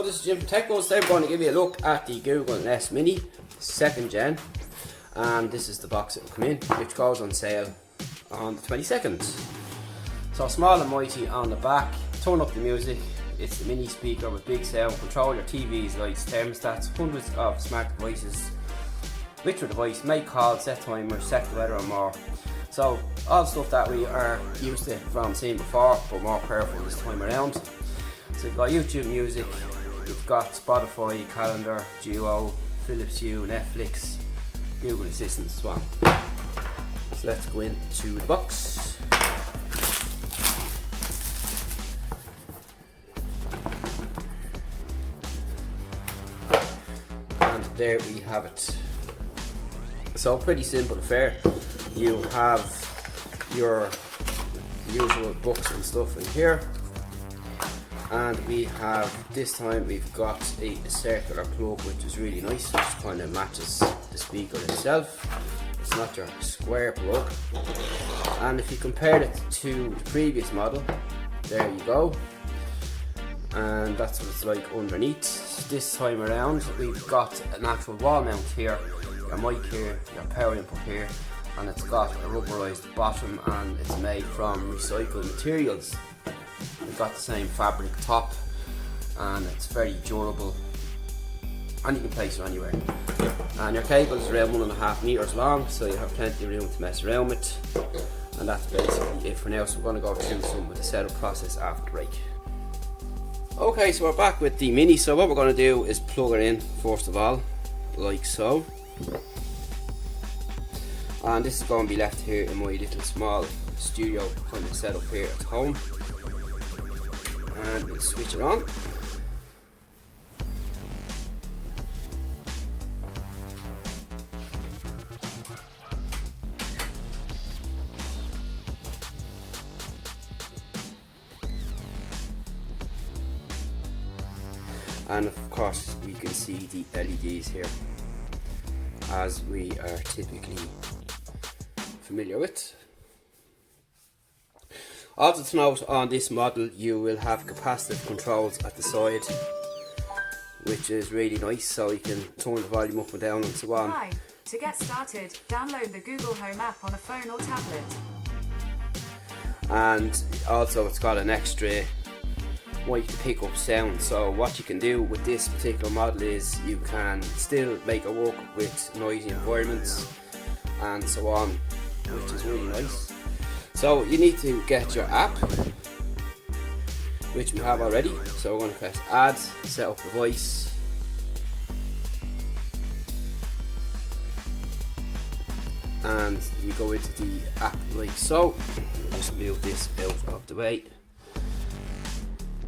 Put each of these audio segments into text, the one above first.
Hello, this is Jim from Technos. Today we're going to give you a look at the Google Nest Mini 2nd Gen, and this is the box that will come in, which goes on sale on the 22nd. So small and mighty on the back, turn up the music, it's the mini speaker with big sound, control your TVs, lights, thermostats, hundreds of smart devices with your device, make calls, set timers, set the weather and more. So all stuff that we are used to from seeing before, but more powerful this time around. So you've got YouTube Music, you've got Spotify, Calendar, Duo, Philips Hue, Netflix, Google Assistant as well. So let's go into the box. And there we have it. So pretty simple affair. You have your usual books and stuff in here. And we have, this time we've got a circular plug, which is really nice, which kind of matches the speaker itself. It's not your square plug. And if you compare it to the previous model, there you go. And that's what it's like underneath. This time around we've got an actual wall mount here, your mic here, your power input here, and it's got a rubberized bottom and it's made from recycled materials. We've got the same fabric top and it's very durable and you can place it anywhere. And your cable is around 1.5 meters long, so you have plenty of room to mess around with. And that's basically it for now, so we're going to go through some of the setup process after the break. Okay, so we're back with the Mini. So what we're going to do is plug it in first of all, like so. And this is going to be left here in my little small studio kind of setup here at home. And we'll switch it on. And of course we can see the LEDs here, as we are typically familiar with. Also to note, on this model you will have capacitive controls at the side, which is really nice, so you can turn the volume up and down and so on. Hi, to get started, download the Google Home app on a phone or tablet. And also it's got an extra way to pick up sound, so what you can do with this particular model is you can still make it work with noisy environments and so on, which is really nice. So you need to get your app, which we have already. So we're going to press add, set up device, and you go into the app like so. Just move this out of the way.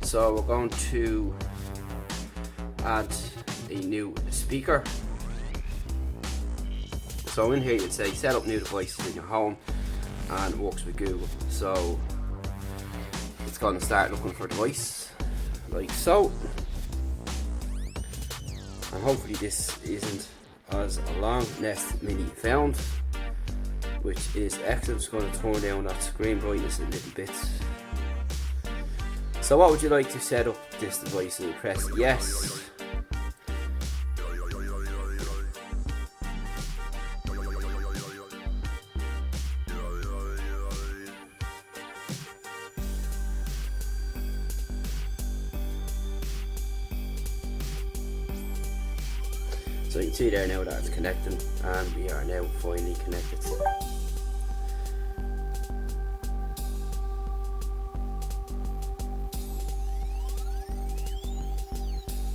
So we're going to add a new speaker. So in here you'd say set up new devices in your home, and it works with Google. So it's going to start looking for a device like so, and hopefully this isn't as long. Nest Mini found, which is excellent. It's going to turn down that screen brightness a little bit. So what would you like to set up this device? And you press yes. So you can see there now that it's connecting, and we are now finally connected.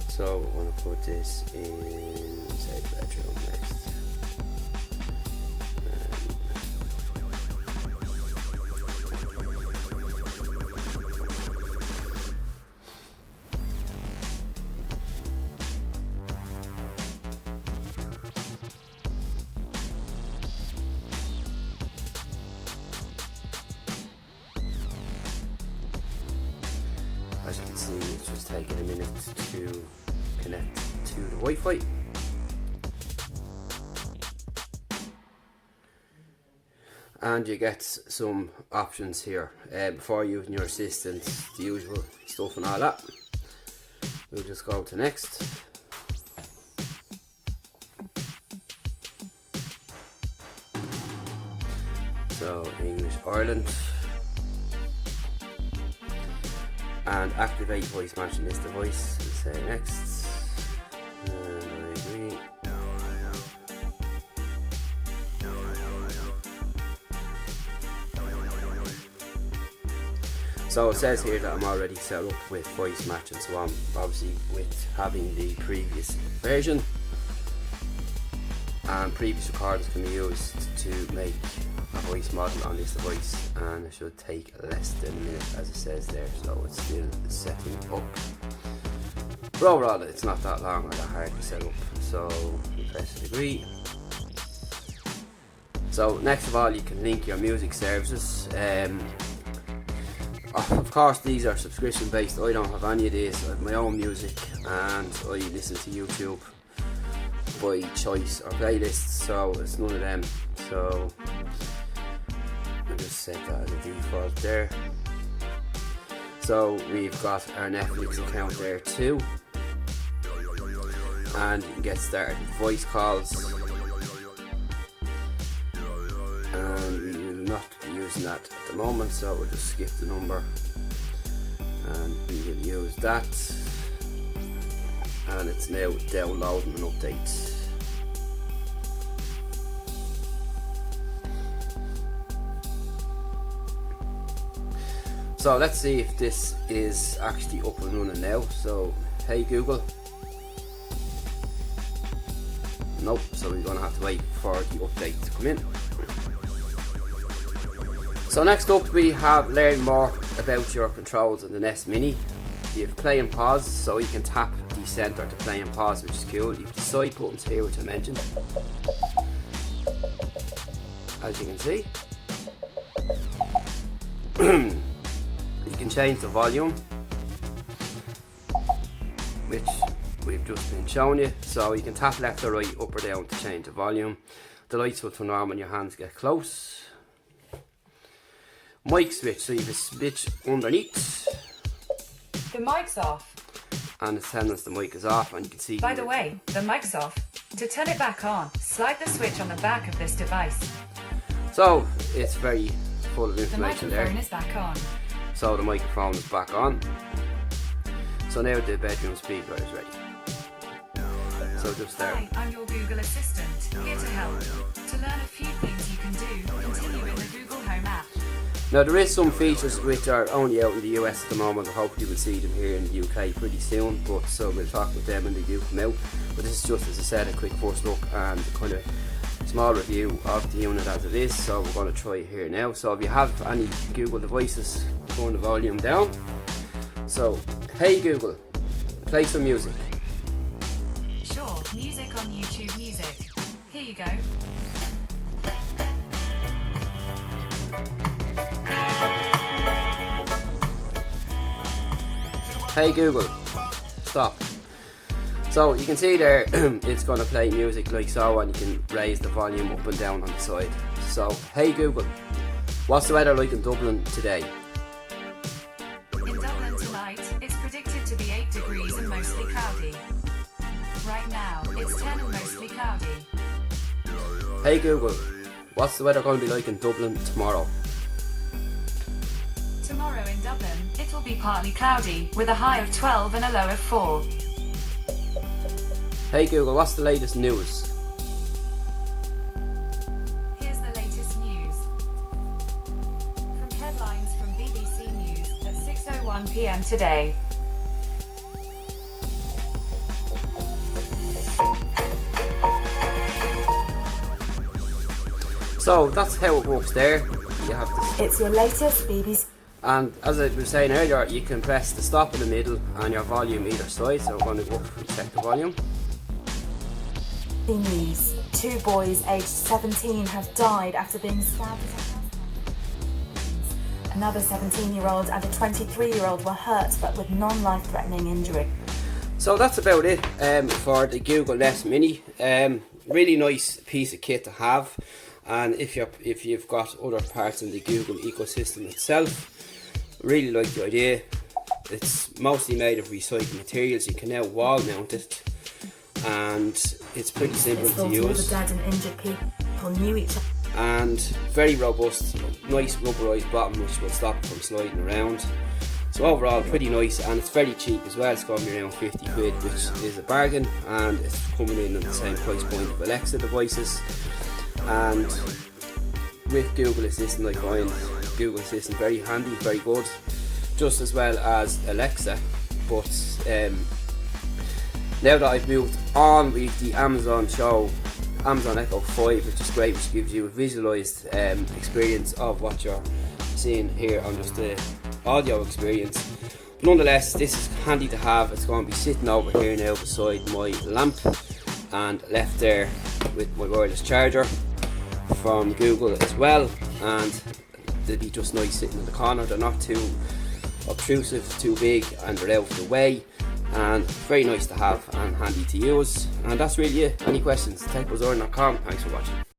So we're going to put this inside the bedroom next. As you can see, it's just taking a minute to connect to the Wi-Fi. And you get some options here before using your assistant, the usual stuff and all that. we'll just go to next. So English Ireland, and activate voice matching list of voice. We'll say next, and I agree. So it says here that I'm already set up with voice matching, so I'm obviously with having the previous version, and previous recordings can be used to make a voice model on this device, and it should take less than a minute as it says there, so it's still setting up. But overall it's not that long or that hard to set up, so we press agree. So next of all, you can link your music services. Of course these are subscription based. I don't have any of these. I have my own music and I listen to YouTube by choice or playlists, so it's none of them. So I'll just set that as a default there. So we've got our Netflix account there too, and you can get started with voice calls, and we will not be using that at the moment, so we'll just skip the number and we will use that, and it's now downloading an update. So let's see if this is actually up and running now. So hey Google. Nope, so we're going to have to wait for the update to come in. So next up we have learn more about your controls in the Nest Mini. You have play and pause, so you can tap the center to play and pause, which is cool. You have the side buttons here, which I mentioned, as you can see. You can change the volume, which we've just been showing you. So you can tap left or right, up or down to change the volume. The lights will turn on when your hands get close. Mic switch, so you have a switch underneath. The mic's off. And it's telling us the mic is off, and you can see. By the way, the mic's off. To turn it back on, slide the switch on the back of this device. So it's very full of The information microphone there. is back on. So the microphone is back on. So now the bedroom speaker is ready. So just there. Hi, I'm your Google Assistant, here to help. To learn a few things you can do, continue in the Google Home app. Now there is some features which are only out in the US at the moment. I hope you will see them here in the UK pretty soon, but so we'll talk with them when they do come out. But this is just, as I said, a quick first look and kind of small review of the unit as it is. So we're going to try it here now. So if you have any Google devices, turn the volume down. So hey Google, play some music. Sure, music on YouTube Music. Here you go. Hey Google, stop. So you can see there it's going to play music like so, and you can raise the volume up and down on the side. So hey Google, what's the weather like in Dublin today? In Dublin tonight, it's predicted to be 8 degrees and mostly cloudy. Right now, it's 10 and mostly cloudy. Hey Google, what's the weather going to be like in Dublin tomorrow? Tomorrow in Dublin, it will be partly cloudy, with a high of 12 and a low of 4. Hey Google, what's the latest news? Here's the latest news. From headlines from BBC News at 6:01 PM today. So that's how it works there. You have this, It's your latest BBC and as I was saying earlier, you can press the stop in the middle and your volume either side. So I'm going to go up and check the volume. News. 2 boys aged 17 have died after being stabbed at a house. Another 17-year-old and a 23-year-old were hurt but with non-life-threatening injury. So that's about it for the Google Nest Mini. Really nice piece of kit to have, and if you've got other parts in the Google ecosystem itself, really like the idea. It's mostly made of recycled materials. You can now wall mount it, and it's pretty simple It's to built all the use. dead and injured people knew each other. And very robust, nice rubberised bottom which will stop it from sliding around. So overall pretty nice, and it's very cheap as well. It's going to be around 50 quid, which is a bargain, and it's coming in at the same price point of Alexa devices. And with Google Assistant, I find Google Assistant very handy, very good, just as well as Alexa. But now that I've moved on with the Amazon Echo 5, which is great, which gives you a visualised experience of what you're seeing here on just the audio experience. Nonetheless, this is handy to have. It's going to be sitting over here now beside my lamp, and left there with my wireless charger from Google as well, and they'll be just nice sitting in the corner. They're not too obtrusive, too big, and they're out of the way, and very nice to have and handy to use. And that's really it. Any questions? techbuzzorn.com. Thanks for watching.